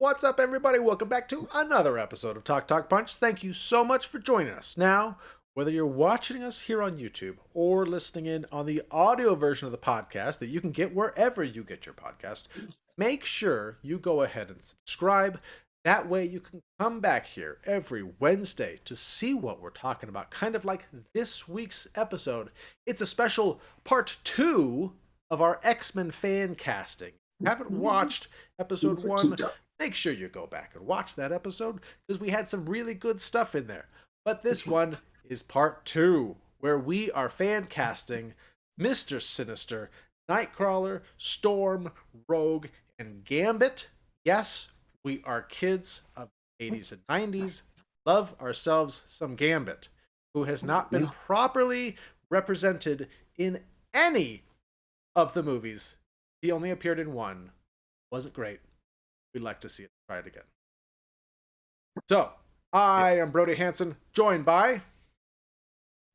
What's up, everybody? Welcome back to another episode of Talk Talk Punch. Thank you so much for joining us. Now, whether you're watching us here on YouTube or listening in on the audio version of the podcast that you can get wherever you get your podcast, make sure you go ahead and subscribe. That way you can come back here every Wednesday to see what we're talking about, kind of like this week's episode. It's a special part 2 of our X-Men fan casting. If you haven't watched episode 1, make sure you go back and watch that episode because we had some really good stuff in there. But this one is part 2, where we are fan casting Mister Sinister, Nightcrawler, Storm, Rogue, and Gambit. Yes, we are kids of the 80s and 90s. Love ourselves some Gambit, who has not been properly represented in any of the movies. He only appeared in one. Wasn't great. We'd like to see it. Try it again. So, I am Brody Hansen, joined by...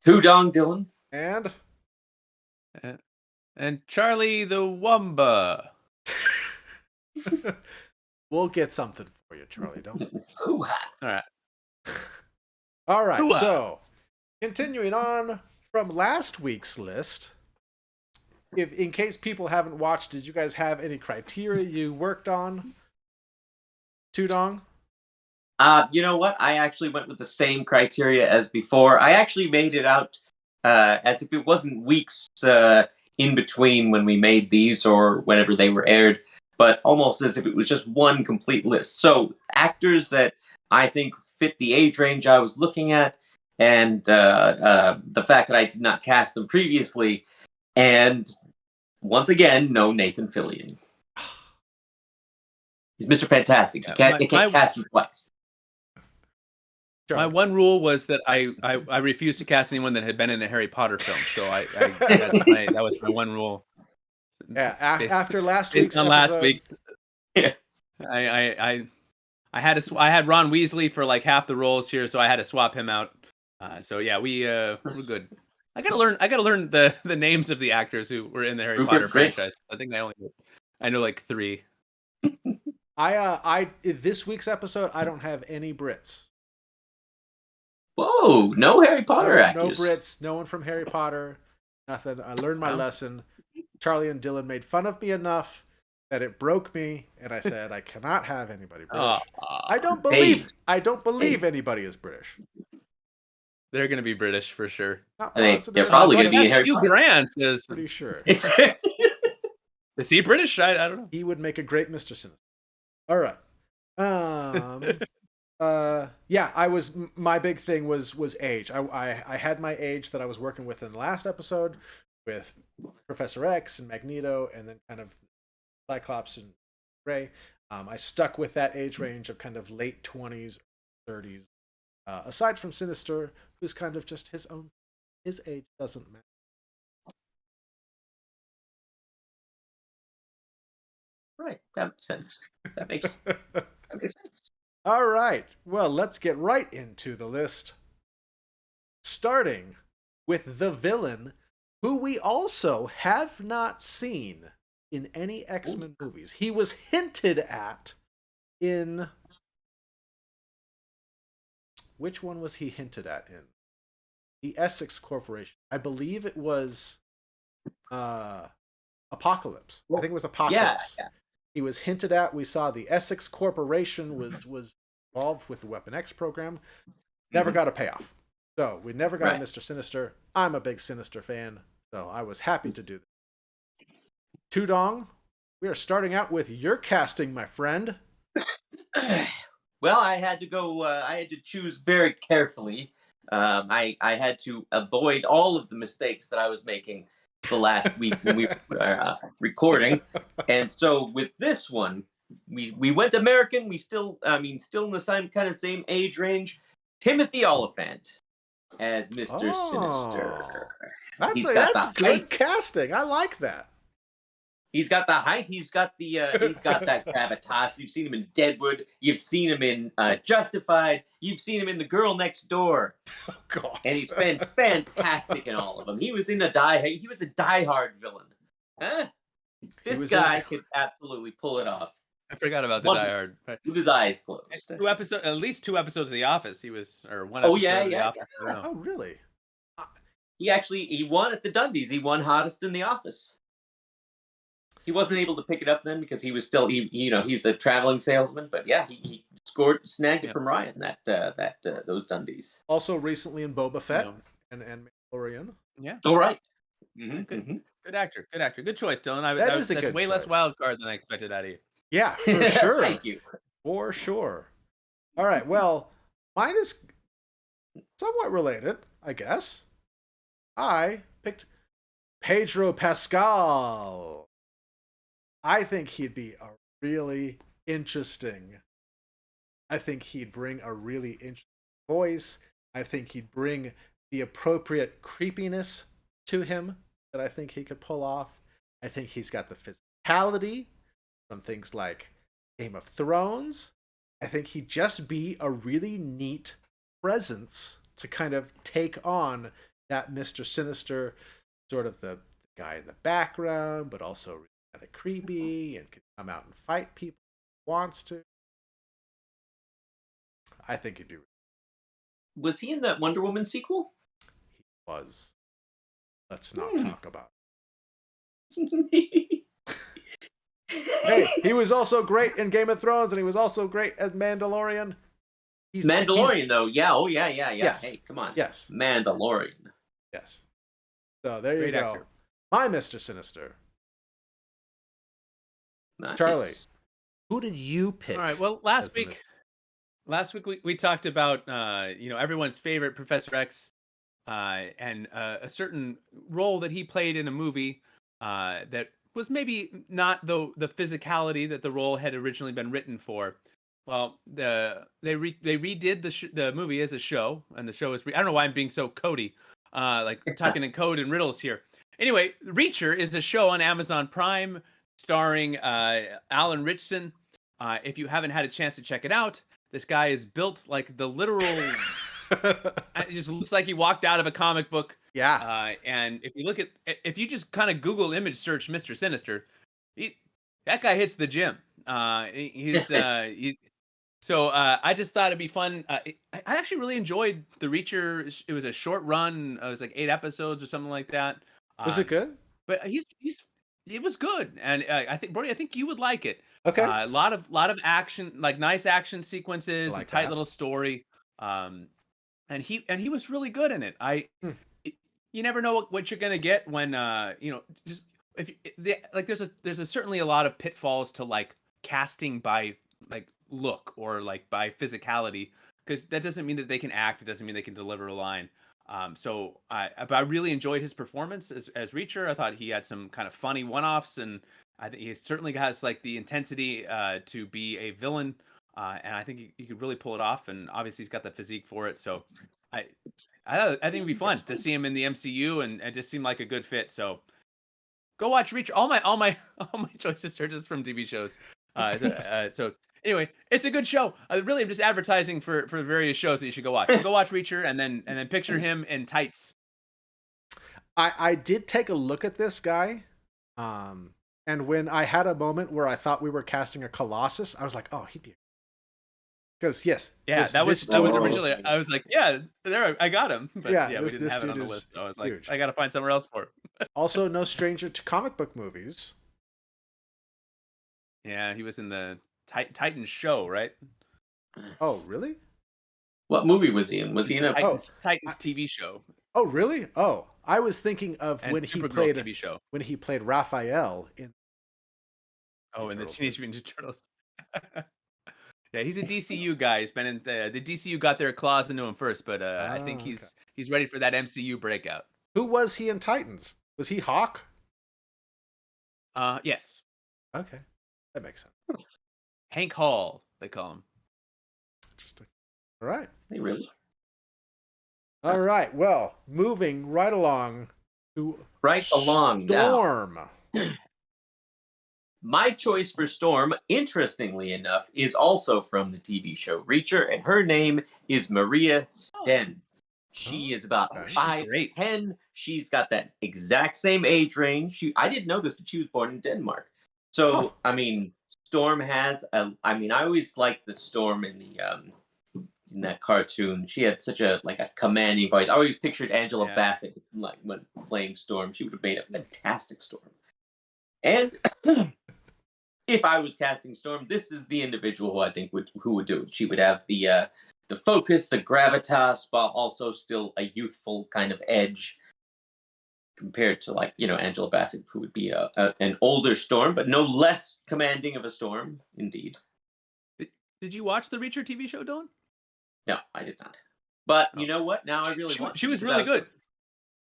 Dong Dylan. And Charlie the Wumba. We'll get something for you, Charlie. Don't. All right. All right. Hoo-ha. So, continuing on from last week's list, in case people haven't watched, did you guys have any criteria you worked on? Dong? You know what? I actually went with the same criteria as before. I actually made it out as if it wasn't weeks in between when we made these or whenever they were aired, but almost as if it was just one complete list. So actors that I think fit the age range I was looking at, and the fact that I did not cast them previously, and once again, no Nathan Fillion. He's Mr. Fantastic. You can't cast him twice. My one rule was that I refused to cast anyone that had been in a Harry Potter film. So that was my one rule. Yeah, after last week's episode. Last week, yeah. I had Ron Weasley for like half the roles here, so I had to swap him out. So yeah, we're good. I gotta learn the names of the actors who were in the Harry Potter franchise. I think I know like 3. This week's episode, I don't have any Brits. Whoa, no Harry Potter actors. No Brits, no one from Harry Potter, nothing. I learned my lesson. Charlie and Dylan made fun of me enough that it broke me, and I said I cannot have anybody British. I don't believe anybody is British. They're gonna be British for sure. They're probably gonna be Harry Hugh Grant is pretty sure. Is he British? I don't know. He would make a great Mister Sinister. All right. My big thing was age. I had my age that I was working with in the last episode with Professor X and Magneto, and then kind of Cyclops and Ray. I stuck with that age range of kind of late 20s, 30s. Aside from Sinister, who's kind of just his age doesn't matter. Right, that makes sense. That makes sense. All right, well, let's get right into the list. Starting with the villain, who we also have not seen in any X-Men movies. He was hinted at in... Which one was he hinted at in? The Essex Corporation. I believe it was Apocalypse. I think it was Apocalypse. Yeah. He was hinted at. We saw the Essex Corporation was involved with the Weapon X program. Never got a payoff. So we never got a Mister Sinister. I'm a big Sinister fan, so I was happy to do that. Dong, we are starting out with your casting, my friend. Well, I had to go. I had to choose very carefully. I had to avoid all of the mistakes that I was making the last week when we were recording, and so with this one, we went American. We still in the same age range. Timothy Oliphant as Mister Sinister. That's good casting. I like that. He's got the height. He's got that gravitas. You've seen him in Deadwood. You've seen him in Justified. You've seen him in The Girl Next Door. Oh, God. And he's been fantastic in all of them. He was a Die Hard villain. Huh? This guy could absolutely pull it off. I forgot about the One Die week Hard. Right. with his eyes closed. At least 2 episodes of The Office. He was, or one Oh episode yeah, of The yeah, Office. I don't yeah. know. Oh, really? Uh, He won at the Dundies. He won hottest in the office. He wasn't able to pick it up then because he was still he was a traveling salesman. But yeah, he snagged it from Ryan those Dundies. Also recently in Boba Fett Yeah. and Mandalorian. Yeah. All right. Good actor. Good choice, Dylan. That's that's good way less choice. wild card than I expected out of you. Yeah, for sure. Thank you. For sure. All right. Well, mine is somewhat related, I guess. I picked Pedro Pascal. I think he'd be a really interesting. I think he'd bring a really interesting voice. I think he'd bring the appropriate creepiness to him that I think he could pull off. I think he's got the physicality from things like Game of Thrones. I think he'd just be a really neat presence to kind of take on that Mister Sinister, sort of the guy in the background, but also really kind of creepy and can come out and fight people if he wants to. I think he'd be. Was he in that Wonder Woman sequel? He was. Let's not talk about it. Hey, he was also great in Game of Thrones, and he was also great as Mandalorian. Mandalorian, though, yeah, oh yeah. Yes. Hey, come on, yes, Mandalorian. Yes. So there Great you go. actor. My Mister Sinister. Nice. Charlie, who did you pick? All right. Well, last week we talked about everyone's favorite Professor X, and a certain role that he played in a movie that was maybe not the physicality that the role had originally been written for. Well, they redid the movie as a show, and the show is I don't know why I'm being so Cody, like talking in code and riddles here. Anyway, Reacher is a show on Amazon Prime starring Alan Ritchson. If you haven't had a chance to check it out, this guy is built like the literal. It just looks like he walked out of a comic book. Yeah. And if you just kind of Google image search Mister Sinister, that guy hits the gym. So I just thought it'd be fun. I actually really enjoyed the Reacher. It was a short run. It was like 8 episodes or something like that. Was it good? But it was good, and I think Brody, I think you would like it. Okay. A lot of action, like nice action sequences, like a tight that. little story. And he was really good in it. You never know what you're gonna get when just there's certainly a lot of pitfalls to like casting by like look or like by physicality, because that doesn't mean that they can act. It doesn't mean they can deliver a line. But I really enjoyed his performance as Reacher. I thought he had some kind of funny one-offs, and I think he certainly has like the intensity to be a villain. And I think he could really pull it off, and obviously he's got the physique for it. So I think it'd be fun to see him in the MCU, and it just seemed like a good fit. So go watch Reacher. All my choices are just from TV shows. So anyway, it's a good show. Really, I'm just advertising for various shows that you should go watch. Go watch Reacher, and then picture him in tights. I did take a look at this guy, and when I had a moment where I thought we were casting a Colossus, I was like, oh, he'd be. Because yes, that was originally. I was like, yeah, there, I got him. But yeah, we didn't have it on the list. So I was like, huge. I got to find somewhere else for him. Also, no stranger to comic book movies. Yeah, he was in the Titans show, right? Oh, really? What movie was he in? Was he in a Titans TV show? Oh, really? Oh, I was thinking of when he played TV show. When he played Raphael in. Oh, in the Teenage Mutant Ninja Turtles. Yeah, he's a DCU guy. He's been in the DCU got their claws into him first, but I think he's ready for that MCU breakout. Who was he in Titans? Was he Hawk? Yes. Okay, that makes sense. Hank Hall, they call him. Interesting. All right. Hey, really? All right. Well, moving right along to Storm. Now. My choice for Storm, interestingly enough, is also from the TV show Reacher, and her name is Maria Sten. She is about 5'10". She's got that exact same age range. I didn't know this, but she was born in Denmark. So, I mean, Storm has a. I mean, I always liked the Storm in that cartoon. She had such a commanding voice. I always pictured Angela Yeah. Bassett like when playing Storm. She would have made a fantastic Storm. And if I was casting Storm, this is the individual who I think who would do it. She would have the focus, the gravitas, while also still a youthful kind of edge compared to Angela Bassett, who would be an older Storm, but no less commanding of a Storm, indeed. Did you watch the Reacher TV show, Dylan? No, I did not. But you know what? Now I really want. She was really good.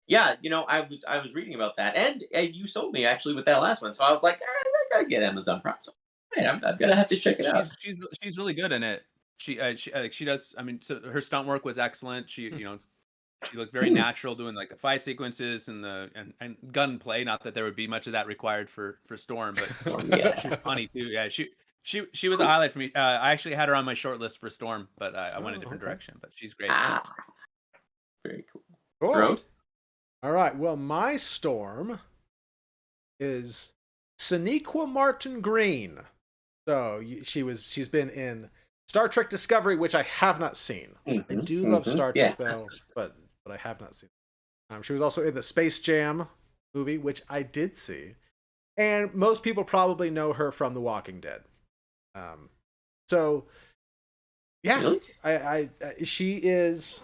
Yeah, I was reading about that, and you sold me actually with that last one. So I was like, I gotta get Amazon Prime. So I'm gonna have to check it out. She's really good in it. She does. I mean, so her stunt work was excellent. She she looked very natural doing like the fight sequences and and gunplay. Not that there would be much of that required for Storm, but she was funny too. Yeah, she was a highlight for me. I actually had her on my short list for Storm, but I went a different direction. But she's great. Very cool. Cool. All right. Well, my Storm is Sonequa Martin Green. So she's been in Star Trek Discovery, which I have not seen. I do love Star Trek though, but I have not seen. She was also in the Space Jam movie, which I did see, and most people probably know her from The Walking Dead. So yeah, really? I she is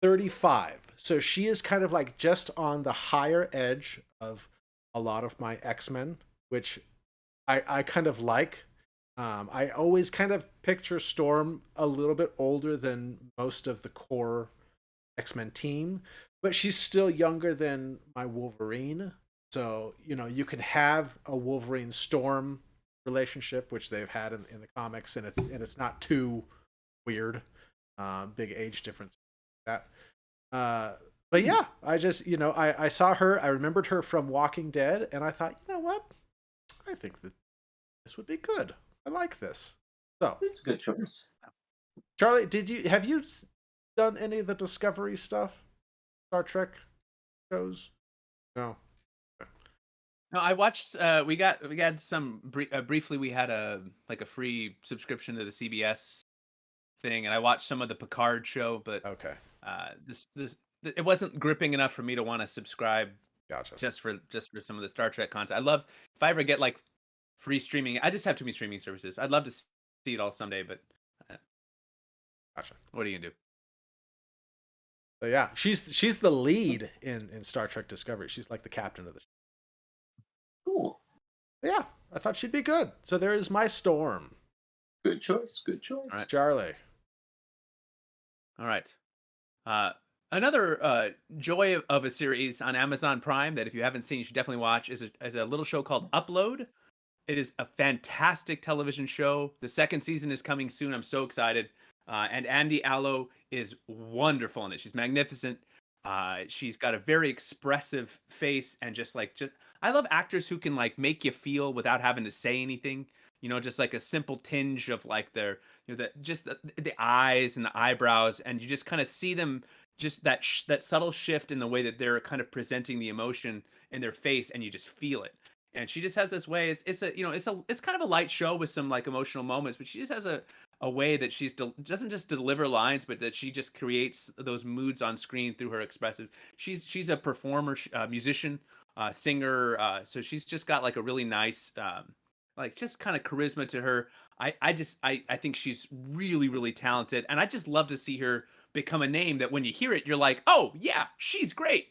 35, so she is kind of like just on the higher edge of a lot of my X-Men, which I kind of like. I always kind of picture Storm a little bit older than most of the core X-Men team, but she's still younger than my Wolverine. So, you can have a Wolverine Storm relationship, which they've had in the comics, and it's not too weird. Big age difference. That. But yeah, I just, I saw her, I remembered her from Walking Dead, and I thought, you know what? I think that this would be good. I like this. So it's a good choice. Charlie, have you done any of the Discovery stuff? Star Trek shows? No. Okay. No, I watched. We got some briefly. We had a free subscription to the CBS thing, and I watched some of the Picard show. But okay, it wasn't gripping enough for me to want to subscribe. Gotcha. Just for some of the Star Trek content. I love if I ever get free streaming. I just have too many streaming services. I'd love to see it all someday, but gotcha. What are you gonna do? So yeah, she's the lead in Star Trek Discovery. She's like the captain of the show. Cool. Yeah, I thought she'd be good. So there is my Storm. Good choice. Good choice. All right, Charlie. All right. Another joy of a series on Amazon Prime that if you haven't seen, you should definitely watch is a little show called Upload. It is a fantastic television show. The second season is coming soon. I'm so excited. And Andy Allo is wonderful in it. She's magnificent. She's got a very expressive face and just I love actors who can make you feel without having to say anything. Just a simple tinge of their the eyes and the eyebrows, and you just kind of see them, just that subtle shift in the way that they're kind of presenting the emotion in their face, and you just feel it. And she just has this way. It's kind of a light show with some emotional moments, but she just has a way that doesn't just deliver lines, but that she just creates those moods on screen through her expressive. She's a performer, musician, singer. So she's just got a really nice, just kind of charisma to her. I think she's really, really talented, and I just love to see her become a name that when you hear it, you're like, oh yeah, she's great.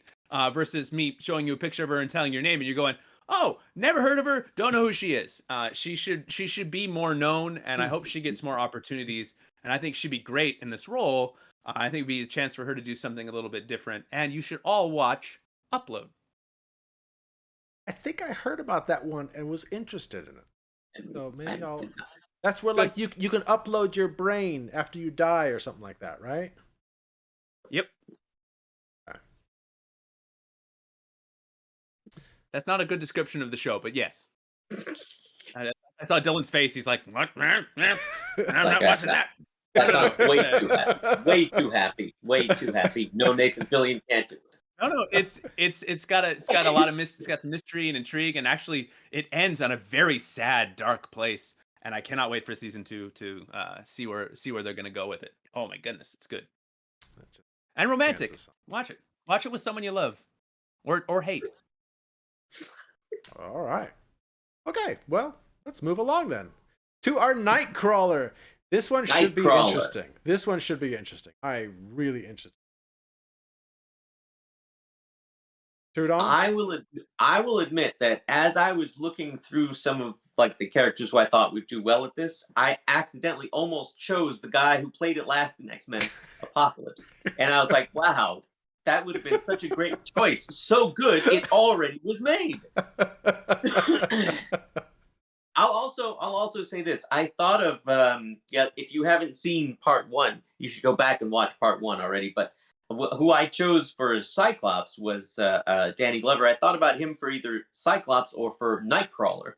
Versus me showing you a picture of her and telling your name, and you're going, oh, never heard of her, don't know who she is. She should be more known, and I hope she gets more opportunities. And I think she'd be great in this role. I think it'd be a chance for her to do something a little bit different. And you should all watch Upload. I think I heard about that one and was interested in it. So maybe that's where you can upload your brain after you die or something like that, right? Yep. That's not a good description of the show, but yes. I saw Dylan's face. He's like, what? I'm not watching that. That sounds way too happy. Way too happy. Way too happy. No, Nathan Fillion can't do it. No. It's got a lot of it's got some mystery and intrigue, and actually it ends on a very sad, dark place. And I cannot wait for season 2 to see where they're gonna go with it. Oh my goodness, it's good and romantic. Watch it. Watch it with someone you love, or hate. All right. Okay. Well, let's move along then to our Nightcrawler. This one should be interesting. This one should be interesting. Really interested. I will admit that as I was looking through some of like the characters who I thought would do well at this, I accidentally almost chose the guy who played it last in X-Men Apocalypse. And I was like, wow, that would have been such a great choice. So good, it already was made. I'll also say this. I thought of if you haven't seen part 1, you should go back and watch part 1 already, but who I chose for Cyclops was Danny Glover. I thought about him for either Cyclops or for Nightcrawler.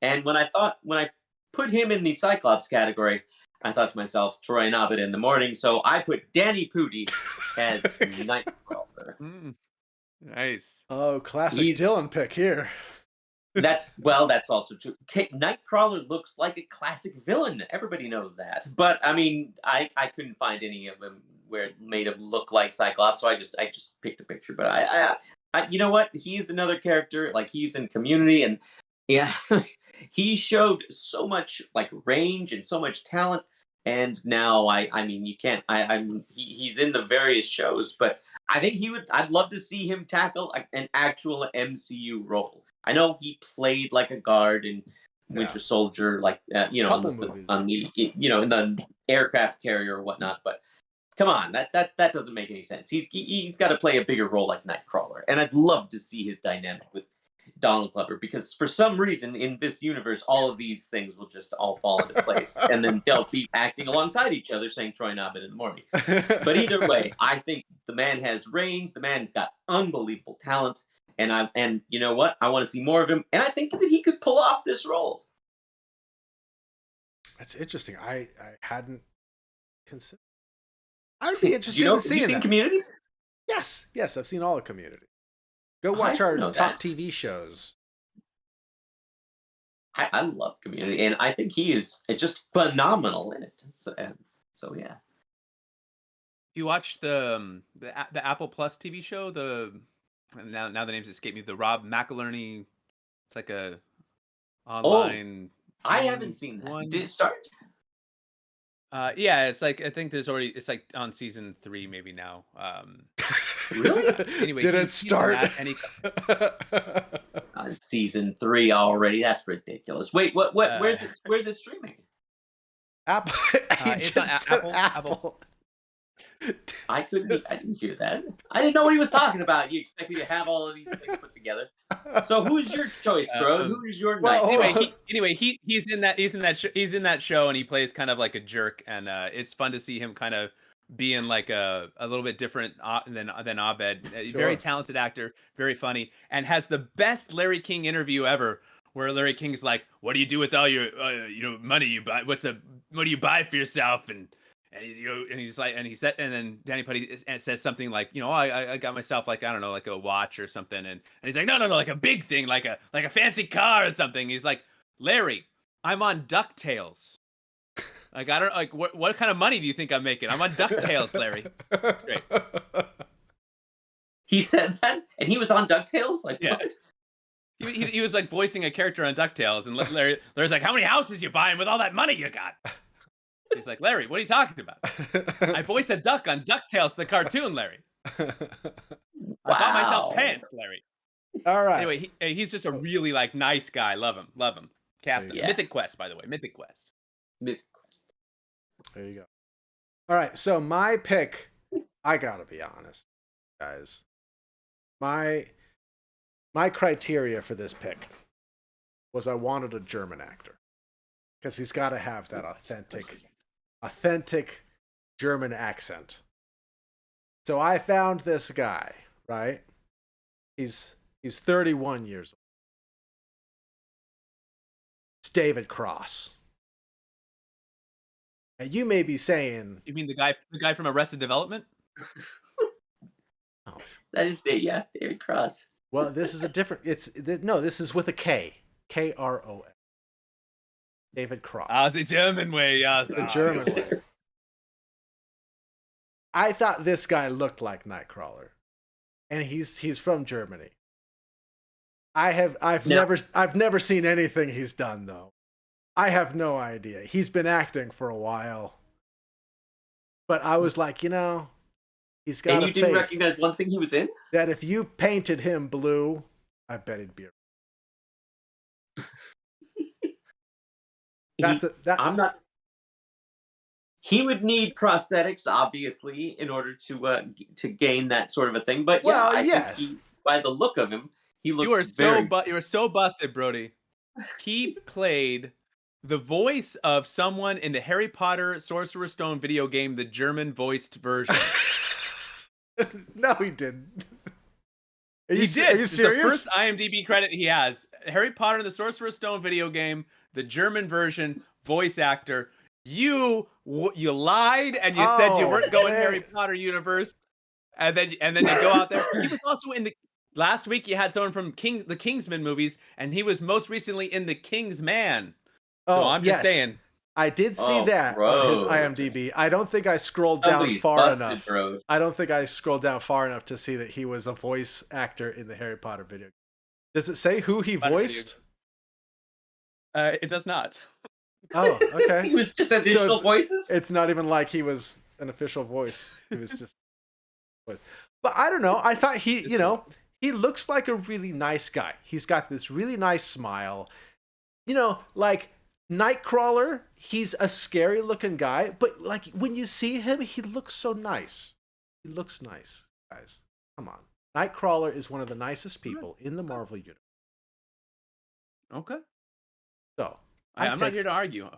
And when I put him in the Cyclops category, I thought to myself, Troy and Abed in the morning. So I put Danny Pudi as Nightcrawler. Nice. Oh, classic Dylan pick here. That's also true. Nightcrawler looks like a classic villain. Everybody knows that. But I mean, I couldn't find any of them where it made him look like Cyclops, so I just picked a picture. But I you know what? He's another character. Like, he's in Community, and yeah, he showed so much like range and so much talent. And now I mean, you can't. He's in the various shows, but I think I'd love to see him tackle an actual MCU role. I know he played like a guard in Winter Soldier, like on the in the aircraft carrier or whatnot. But come on, that doesn't make any sense. He's got to play a bigger role like Nightcrawler, and I'd love to see his dynamic with Donald Glover, because for some reason in this universe, all of these things will just all fall into place, and then they'll be acting alongside each other, saying Troy and Abed in the morning. But either way, I think the man has range. The man's got unbelievable talent. And you know what? I want to see more of him, and I think that he could pull off this role. That's interesting. I hadn't considered. I'd be interested in seeing. Have you seen Community? Yes, I've seen all of Community. Go watch our top TV shows. I love Community, and I think he is just phenomenal in it. So yeah. You watched the Apple Plus TV show, now the names escape me. The Rob McElhenney. It's like a online. I haven't seen that. One. Did it start? Yeah, it's like, I think it's like on season 3 maybe now. Really? Anyway, did it start? On season 3 already? That's ridiculous. Wait, what? Where's it streaming? Apple. It's on Apple. I didn't hear that. I didn't know what he was talking about. You expect me to have all of these things put together? So who's your choice, bro? Who is your knight? He's in that show, and he plays kind of like a jerk, and it's fun to see him kind of being like a little bit different than Abed. Sure. Very talented actor, very funny, and has the best Larry King interview ever, where Larry King's like, "What do you do with all your money you buy? What do you buy for yourself?" And then Danny Pudi says something like, I got myself like, I don't know, like a watch or something, and he's like, no, like a big thing, like a fancy car or something. He's like, Larry, I'm on DuckTales. Like, I don't like what kind of money do you think I'm making? I'm on DuckTales, Larry. That's great. He said that, and he was on DuckTales. Like, yeah. What? He was like voicing a character on DuckTales, and Larry's like, how many houses you buying with all that money you got? He's like, Larry, what are you talking about? I voice a duck on DuckTales, the cartoon, Larry. Wow. I bought myself pants, Larry. All right. Anyway, he's just a really like nice guy. Love him. Cast him. Yeah. Mythic Quest, by the way. Mythic Quest. There you go. All right. So my pick, I gotta be honest, guys. My criteria for this pick was I wanted a German actor, because he's got to have that authentic German accent. So I found this guy, right? He's 31 years old. It's David Cross. And you may be saying, you mean the guy from Arrested Development? Oh, That is David Cross. Well, this is a different. No, this is with a K. Kros. David Cross. The German way, yes. The German way. I thought this guy looked like Nightcrawler, and he's from Germany. I've never seen anything he's done though. I have no idea. He's been acting for a while, but I was like, he's got And a you didn't face recognize one thing he was in? that if you painted him blue, I bet he'd be. I'm not. He would need prosthetics, obviously, in order to gain that sort of a thing. But yeah, Well, I yes. think by the look of him, he looks You are very. you are so busted, Brody. He played the voice of someone in the Harry Potter Sorcerer's Stone video game, the German voiced version. No, he didn't. Are He you did. Are you It's serious? the first IMDb credit he has. Harry Potter and the Sorcerer's Stone video game, the German version, voice actor. You lied and you said you weren't going man. Harry Potter universe, and then you go out there. He was also in the last week. You had someone from the Kingsman movies, and he was most recently in the King's Man. So I'm just saying. I did see that on his IMDb. I don't think I scrolled down far enough. I don't think I scrolled down far enough to see that he was a voice actor in the Harry Potter video. Does it say who he voiced? It does not. Oh, okay. He was just additional voices? It's not even like he was an official voice. He was just. But I don't know. I thought he looks like a really nice guy. He's got this really nice smile. Like Nightcrawler, he's a scary looking guy, but like when you see him, he looks so nice. He looks nice, guys. Come on. Nightcrawler is one of the nicest people in the Marvel universe. Okay. So I'm not here to argue.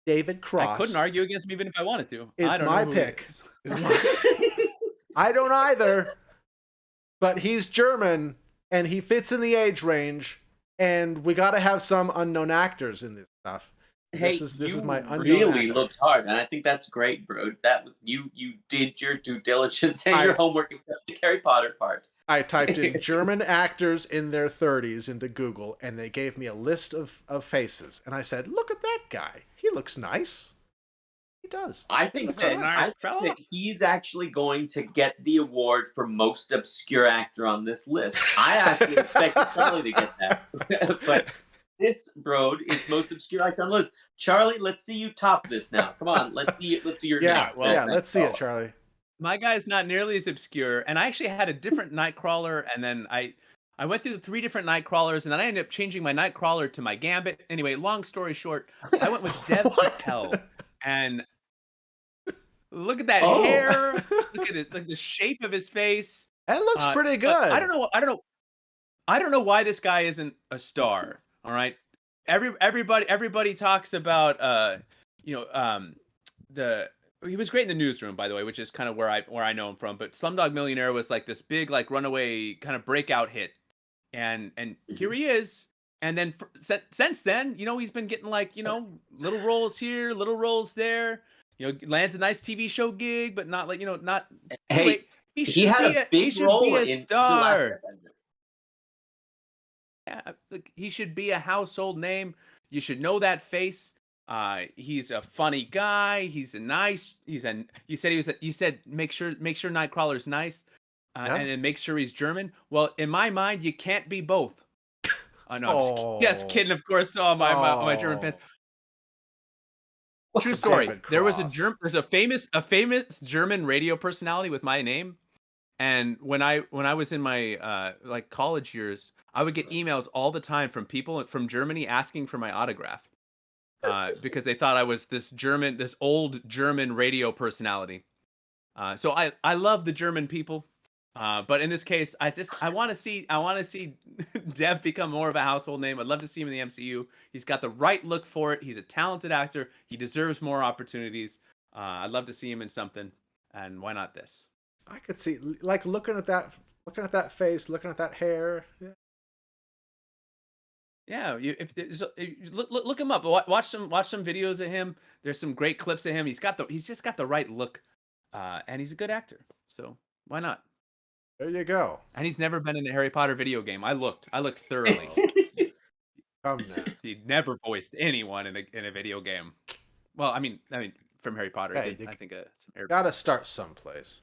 David Cross. I couldn't argue against him even if I wanted to. Is my pick. I don't either. But he's German and he fits in the age range, and we got to have some unknown actors in this stuff. Hey, this is my unknown really actor. looked hard, and I think that's great, bro. That you did your due diligence and your homework except the Harry Potter part. I typed in German actors in their 30s into Google, and they gave me a list of faces, and I said, "Look at that guy. He looks nice. He does." I think that he's actually going to get the award for most obscure actor on this list. I actually expected Charlie to get that, but. This Brode is most obscure actor on the list. Charlie, let's see you top this now. Come on, let's see it. Let's see your name. Let's see it, Charlie. My guy's not nearly as obscure, and I actually had a different Nightcrawler, and then I went through the 3 different Nightcrawlers, and then I ended up changing my Nightcrawler to my Gambit. Anyway, long story short, I went with Dev Patel, and look at that hair. Look at it, like the shape of his face. That looks pretty good. I don't know why this guy isn't a star. All right, everybody talks about he was great in The Newsroom, by the way, which is kind of where I know him from. But Slumdog Millionaire was like this big like runaway kind of breakout hit, and here he is. And then since then, he's been getting like little roles here, little roles there. Lands a nice TV show gig, but not like not. Hey, he had a big role in star. Yeah, he should be a household name. You should know that face. He's a funny guy. He's a nice. You said make sure Nightcrawler's nice, and then make sure he's German. Well, in my mind, you can't be both. Oh no, I'm just kidding. Of course, my German fans. True story. There's a famous German radio personality with my name. And when I was in my like college years, I would get emails all the time from people from Germany asking for my autograph because they thought I was this old German radio personality. So I love the German people, but in this case, I want to see Dev become more of a household name. I'd love to see him in the MCU. He's got the right look for it. He's a talented actor. He deserves more opportunities. I'd love to see him in something, and why not this? I could see, like, looking at that face, looking at that hair. Yeah, look him up. Watch some videos of him. There's some great clips of him. He's just got the right look, and he's a good actor. So why not? There you go. And he's never been in a Harry Potter video game. I looked thoroughly. Come now. He never voiced anyone in a video game. Well, I mean, from Harry Potter, Hey, he did, I think some Harry Gotta start someplace.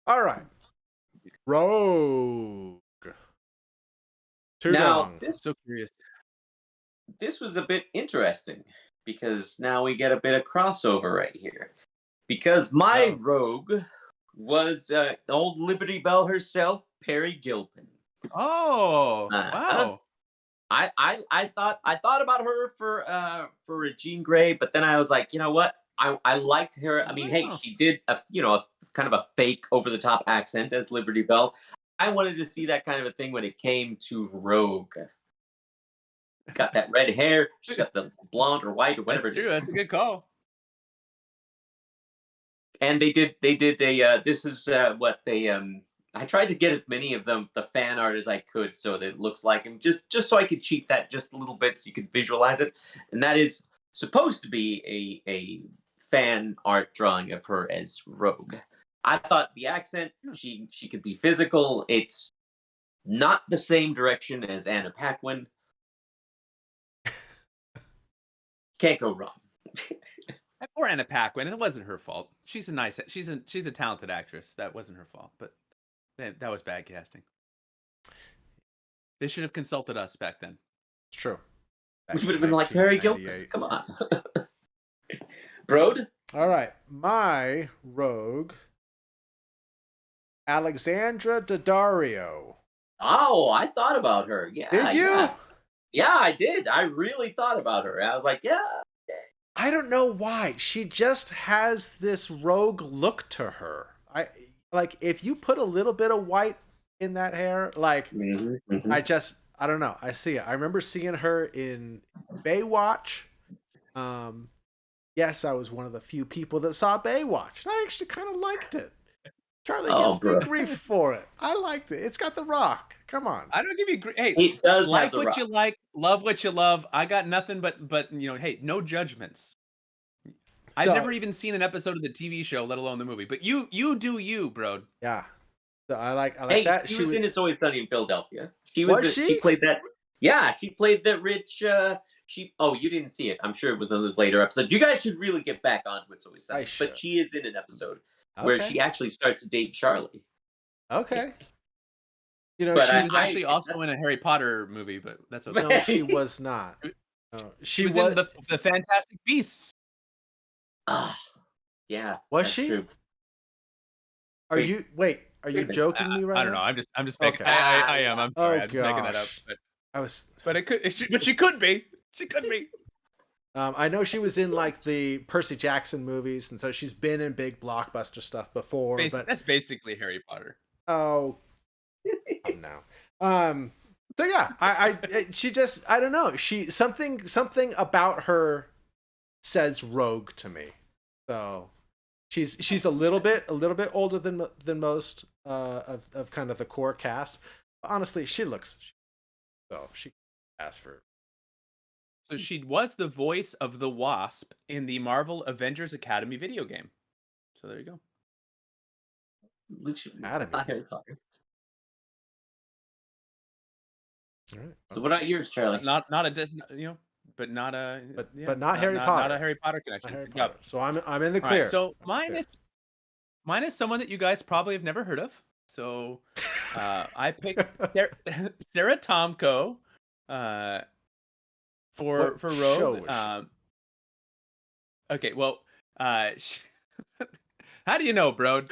All right. Rogue. Now, So curious. this was a bit interesting because now we get a bit of crossover right here. Because my rogue was old Liberty Bell herself, Perry Gilpin. Oh, wow. I thought about her for Jean Grey, but then I was like, you know what? I liked her. I mean, hey, she did a kind of a fake over the top accent as Liberty Bell. I wanted to see that kind of a thing when it came to Rogue. Got that red hair. She's got the blonde or white or whatever. That's true. That's a good call. And they did a this is what they I tried to get as many of them the fan art as I could so that it looks like him, just so I could cheat that just a little bit so you could visualize it. And that is supposed to be a fan art drawing of her as Rogue. I thought the accent, she could be physical. It's not the same direction as Anna Paquin. Can't go wrong. Poor Anna Paquin. It wasn't her fault. She's a talented actress. That wasn't her fault. But that was bad casting. They should have consulted us back then. It's true. We would have been like Perry Gilpin. Come on. Brode? All right. My rogue, Alexandra Daddario. Oh, I thought about her. Yeah. Did you? Yeah, I did. I really thought about her. I was like, yeah. I don't know why. She just has this rogue look to her. Like if you put a little bit of white in that hair, like I don't know. I see it. I remember seeing her in Baywatch. Yes, I was one of the few people that saw Baywatch. I actually kind of liked it. Charlie gives me grief for it. I liked it. It's got The Rock. Come on. I don't give you grief. Hey, it does like what you like, love what you love. I got nothing but hey, no judgments. I've never even seen an episode of the TV show, let alone the movie. But you do you, bro. Yeah. So I like that. She was in It's Always Sunny in Philadelphia. She played that. Yeah, she played the rich. You didn't see it. I'm sure it was in those later episodes. You guys should really get back onto It's Always Sunny. But she is in an episode where she actually starts to date Charlie. Okay. She was actually also in a Harry Potter movie, but that's okay. No, she was not. She was in the Fantastic Beasts. Yeah. Was she? True. Are you joking me right now? I don't know. I'm just making. Okay. I am. I'm sorry. I'm just making that up. But she could be. She could be. I know she was in like the Percy Jackson movies, and so she's been in big blockbuster stuff before. But that's basically Harry Potter. Oh, no. So yeah, she just I don't know. She something about her says rogue to me. So she's a little bit older than most of kind of the core cast. But honestly, she looks so she asked for. So she was the voice of the Wasp in the Marvel Avengers Academy video game. So there you go. That's not Harry Potter. All right. So what about yours, Charlie? Not a Disney, but not a but not Harry Potter. Not a Harry Potter connection. Harry Potter. So I'm in the clear. Right, so mine is someone that you guys probably have never heard of. So I picked Sarah Tomko for Rogue. Okay, well, how do you know, bro?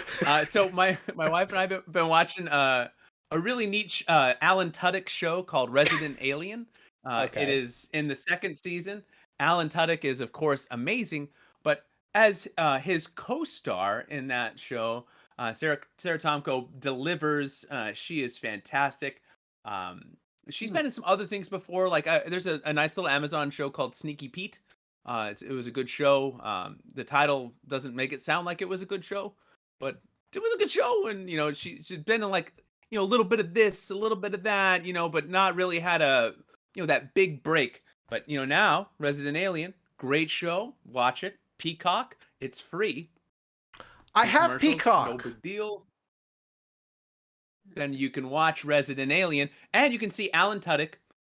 So my wife and I have been watching a really neat Alan Tudyk show called Resident Alien. It is in the second season. Alan Tudyk is, of course, amazing, but as his co-star in that show, Sarah Tomko delivers. She is fantastic. She's been in some other things before. Like there's a nice little Amazon show called Sneaky Pete. It was a good show. The title doesn't make it sound like it was a good show, but it was a good show. And she'd been in like a little bit of this, a little bit of that, but not really had a that big break. But now Resident Alien, great show. Watch it. Peacock, it's free. I have Peacock. No big deal. then you can watch Resident Alien, and you can see Alan Tudyk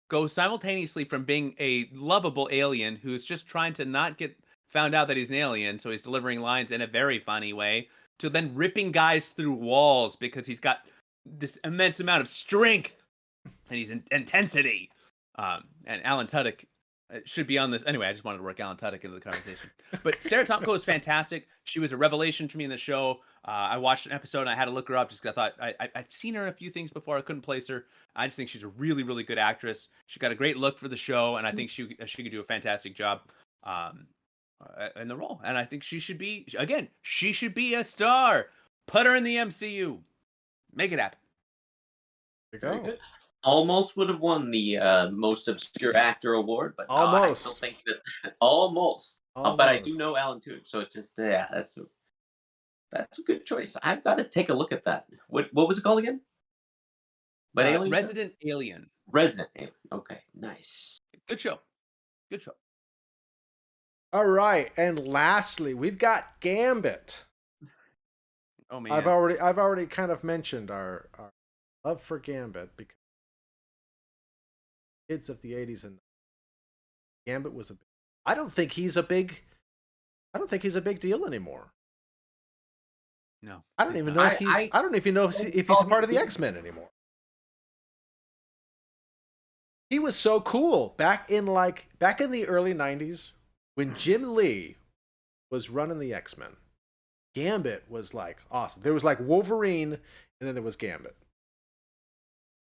go simultaneously from being a lovable alien who's just trying to not get found out that he's an alien, so he's delivering lines in a very funny way, to then ripping guys through walls because he's got this immense amount of strength and he's in intensity. And Alan Tudyk should be on this. Anyway, I just wanted to work Alan Tudyk into the conversation. But Sarah Tomko is fantastic. She was a revelation to me in the show. I watched an episode and I had to look her up just because I thought I'd seen her in a few things before. I couldn't place her. I just think she's a really, really good actress. She got a great look for the show, and I think she could do a fantastic job in the role. And I think she should be a star. Put her in the MCU. Make it happen. There you go. Almost would have won the most obscure actor award, but almost. I still think that almost. But I do know Alan Tudyk, so it just that's a good choice. I've got to take a look at that. What was it called again? Resident Alien. Resident Alien. Okay, nice. Good show. Good show. All right, and lastly, we've got Gambit. Oh man, I've already kind of mentioned our love for Gambit because kids of the 80s and Gambit was I don't think he's a big deal anymore. No. I don't even know if he's a part of the X-Men anymore. He was so cool back in the early 90s when Jim Lee was running the X-Men. Gambit was like awesome. There was like Wolverine and then there was Gambit.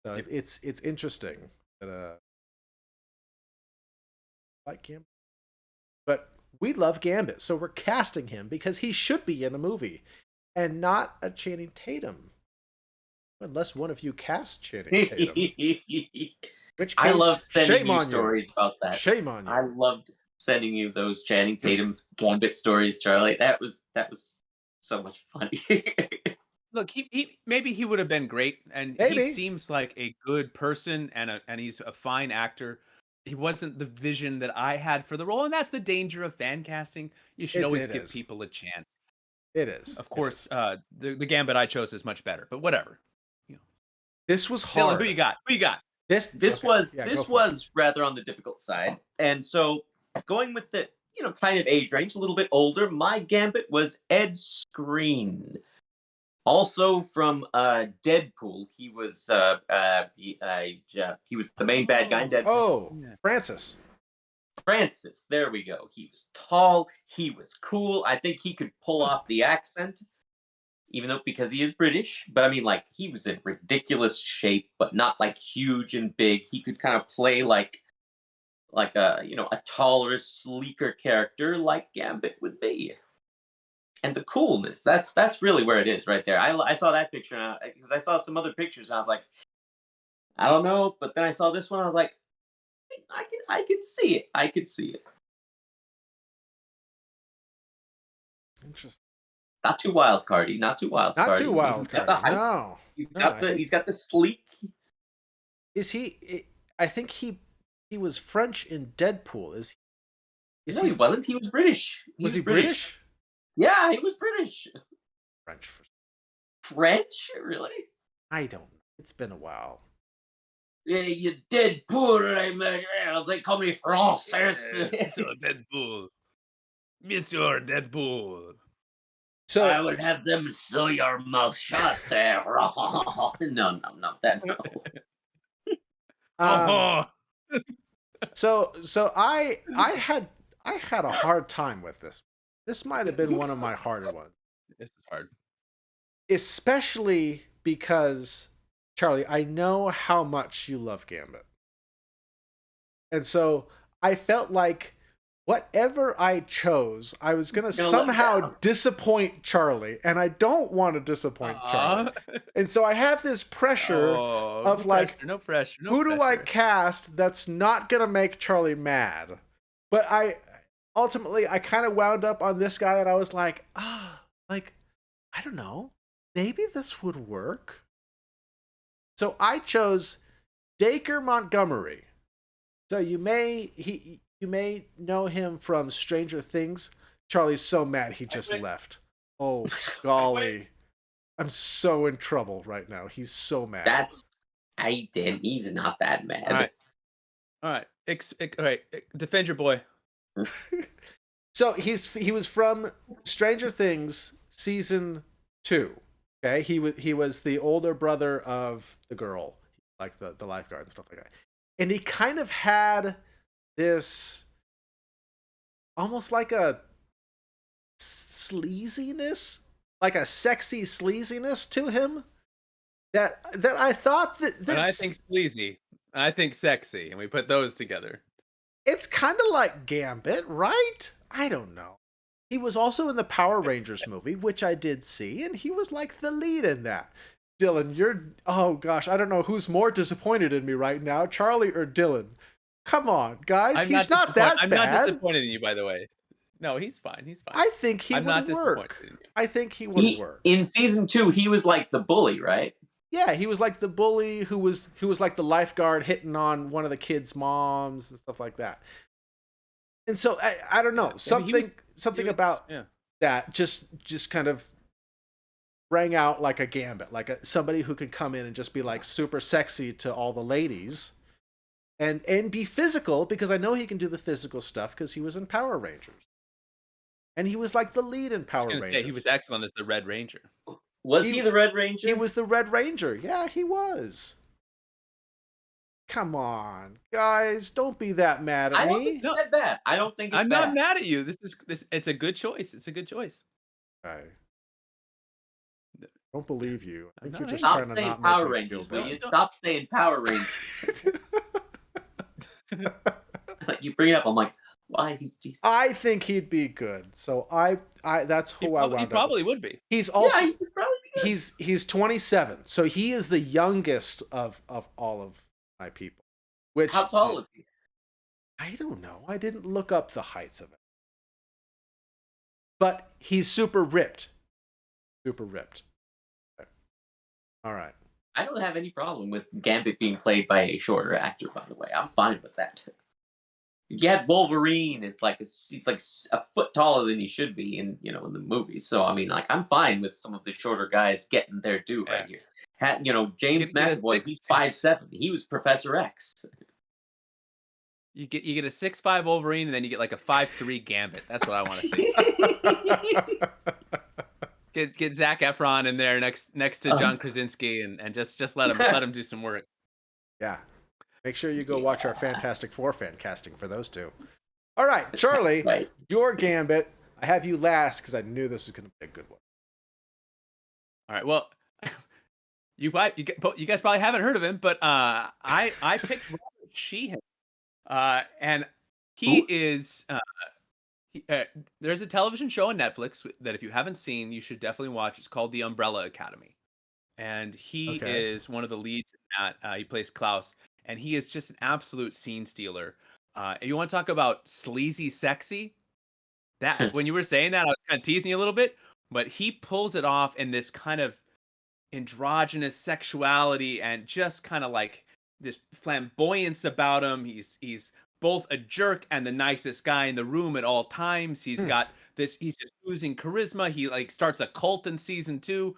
So it's interesting that like Gambit. But we love Gambit, so we're casting him because he should be in a movie and not a Channing Tatum. Unless one of you cast Channing Tatum. Which case, I loved sending shame you on stories about that. Shame on you. I loved sending you those Channing Tatum Gambit stories, Charlie. That was so much fun. Look, he maybe he would have been great, and he seems like a good person and he's a fine actor. He wasn't the vision that I had for the role, and that's the danger of fan casting. You should always give people a chance. It is. Of course, the Gambit I chose is much better, but whatever. This was hard. Dylan, who you got? This was rather on the difficult side, and so going with the kind of age range, a little bit older. My Gambit was Ed Skrein, also from Deadpool. He was he was the main bad guy in Deadpool. Oh, Francis. There we go. He was tall. He was cool. I think he could pull off the accent, even though because he is British. But I mean, like he was in ridiculous shape, but not like huge and big. He could kind of play like a taller, sleeker character like Gambit would be. And the coolness, that's really where it is right there. I saw that picture because I saw some other pictures and I was like, I don't know, but then I saw this one, I was like, I could see it. I could see it. Interesting. Not too wild cardy. Not too wild cardy. No. He's got the sleek. Is he? I think he was French in Deadpool. No, he wasn't. He was British. Was he British? Yeah, he was British. French? Really? I don't know. It's been a while. Yeah, you Deadpool. They call me Francis. So Deadpool. Monsieur Deadpool. So I would have them sew your mouth shut there. No, that no. So I had a hard time with this. This might have been one of my harder ones. This is hard. Especially because, Charlie, I know how much you love Gambit. And so I felt like whatever I chose, I was going to somehow disappoint Charlie. And I don't want to disappoint Charlie. And so I have this pressure of no pressure. Who do I cast that's not going to make Charlie mad? But ultimately, I kind of wound up on this guy, and I was like, I don't know. Maybe this would work. So I chose Dacre Montgomery. So you may know him from Stranger Things. Charlie's so mad he just left. Oh, golly. I'm so in trouble right now. He's so mad. I did. He's not that mad. All right. All right. Defend your boy. So he was from Stranger Things season 2. Okay, he was the older brother of the girl, like the lifeguard and stuff like that. And he kind of had this almost like a sleaziness, like a sexy sleaziness to him that I thought that this. And I think sleazy. I think sexy, and we put those together. It's kind of like Gambit, right? I don't know. He was also in the Power Rangers movie, which I did see, and he was like the lead in that. Dylan, oh gosh, I don't know who's more disappointed in me right now, Charlie or Dylan. Come on, guys, he's not that bad. I'm not disappointed in you, by the way. No, he's fine. He's fine. I think he would work. I think he would work. In season 2, he was like the bully, right? Yeah, he was like the bully who was like the lifeguard hitting on one of the kids' moms and stuff like that. And so I don't know, something about that just kind of rang out like a Gambit, like somebody who could come in and just be like super sexy to all the ladies, and be physical, because I know he can do the physical stuff because he was in Power Rangers, and he was like the lead in Power Rangers. He was excellent as the Red Ranger. Was he the Red Ranger? He was the Red Ranger. Yeah, he was. Come on, guys, don't be that mad at me. I don't think it's that bad. I don't think it's I'm bad. not mad at you. It's a good choice. It's a good choice. I don't believe you. I think you're just Stop trying to saying not Power make me feel Rangers, will bad. you? Stop saying Power Rangers. Like, you bring it up, I'm like, why? Jesus. I think he'd be good. So I that's who I wound up. He probably would be. He's also he could probably be good. he's 27. So he is the youngest of all of my people. Which, how tall is he? I don't know. I didn't look up the heights of it. But he's super ripped. Super ripped. Okay. All right. I don't have any problem with Gambit being played by a shorter actor, by the way. I'm fine with that. You had Wolverine. He's like a foot taller than he should be in the movie. So I mean, like, I'm fine with some of the shorter guys getting their due right here. James McAvoy, he's 5'7". He was Professor X. You get a 6'5" Wolverine, and then you get like a 5'3" Gambit. That's what I want to see. Get Zac Efron in there next to John Krasinski, and just let him do some work. Yeah. Make sure you go watch our Fantastic Four fan casting for those two. All right, Charlie, Right. Your Gambit. I have you last because I knew this was going to be a good one. All right. Well, you guys probably haven't heard of him, but I picked Robert Sheehan, and he is. There's a television show on Netflix that if you haven't seen, you should definitely watch. It's called The Umbrella Academy, and he is one of the leads in that. He plays Klaus, and he is just an absolute scene stealer. And you want to talk about sleazy sexy? That when you were saying that, I was kind of teasing you a little bit, but he pulls it off in this kind of androgynous sexuality and just kind of like this flamboyance about him. He's both a jerk and the nicest guy in the room at all times. He's got this. He's just oozing charisma. He like starts a cult in season 2.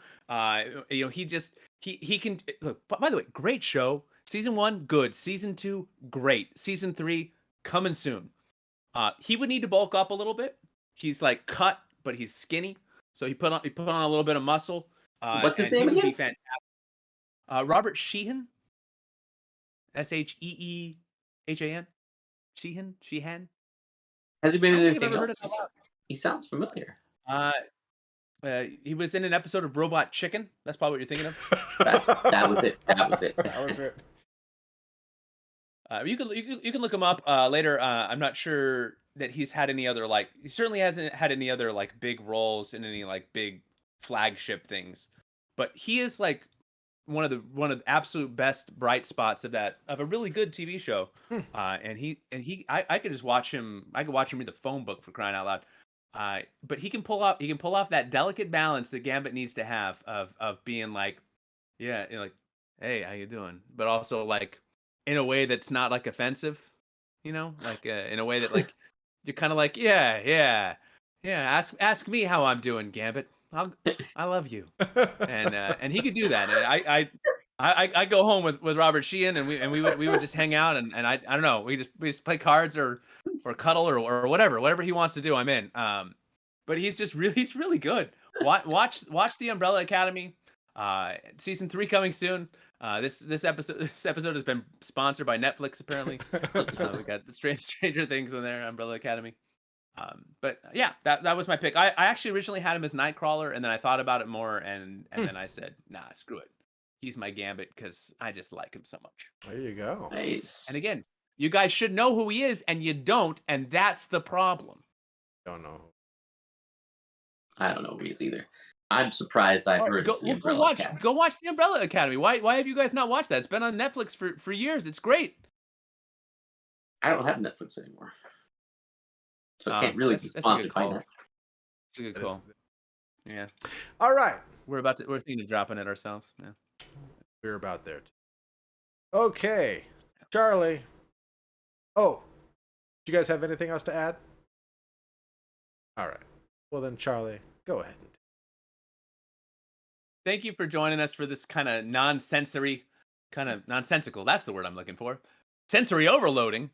He can look. By the way, great show. Season 1, good. Season 2, great. Season 3, coming soon. He would need to bulk up a little bit. He's like cut, but he's skinny. So he put on a little bit of muscle. What's his name again? Fantastic. Robert Sheehan. Sheehan. Sheehan. Has he been in anything else? He sounds familiar. He was in an episode of Robot Chicken. That's probably what you're thinking of. That was it. That was it. You can look him up later. I'm not sure that he's had any other he certainly hasn't had any other big roles in any big flagship things, but he is one of the absolute best bright spots of a really good TV show. I could just watch him. I could watch him read the phone book, for crying out loud. But he can pull off that delicate balance that Gambit needs to have of being hey, how you doing? But also in a way that's not offensive, in a way that you're kind of yeah. Ask me how I'm doing, Gambit. I love you. And he could do that. And I go home with Robert Sheehan, and we would just hang out, and I don't know, we just play cards or cuddle or whatever he wants to do. I'm in. But he's really good. Watch the Umbrella Academy. Season 3 coming soon. This episode has been sponsored by Netflix apparently. We got the Stranger Things in there, Umbrella Academy. But yeah, that was my pick. I actually originally had him as Nightcrawler, and then I thought about it more, and then I said, nah, screw it. He's my Gambit because I just like him so much. There you go. Nice. And again, you guys should know who he is, and you don't, and that's the problem. Don't know. I don't know who he is either. I'm surprised I've heard of the Umbrella Academy. Go watch the Umbrella Academy. Why have you guys not watched that? It's been on Netflix for years. It's great. I don't have Netflix anymore. So I can't really be sponsored by that. It's a good call. Yeah. All right. We're thinking of dropping it ourselves. Yeah. We're about there. Okay. Charlie. Oh. Do you guys have anything else to add? All right. Well then, Charlie, go ahead. Thank you for joining us for this kind of nonsensical, that's the word I'm looking for, sensory overloading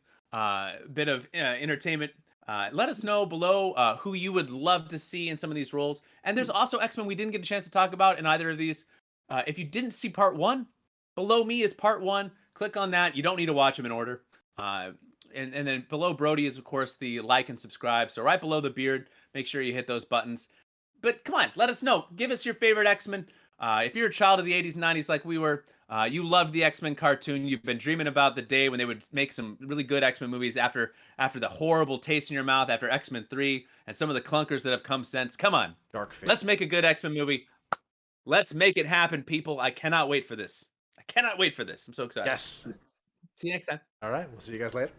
bit of entertainment. Let us know below who you would love to see in some of these roles. And there's also X-Men we didn't get a chance to talk about in either of these. If you didn't see part 1, below me is part 1. Click on that. You don't need to watch them in order. And then below Brody is, of course, the like and subscribe. So right below the beard, make sure you hit those buttons. But come on, let us know. Give us your favorite X-Men. If you're a child of the 80s and 90s like we were, you loved the X-Men cartoon. You've been dreaming about the day when they would make some really good X-Men movies after the horrible taste in your mouth after X-Men 3 and some of the clunkers that have come since. Come on. Dark Fate. Let's make a good X-Men movie. Let's make it happen, people. I cannot wait for this. I'm so excited. Yes. See you next time. All right. We'll see you guys later.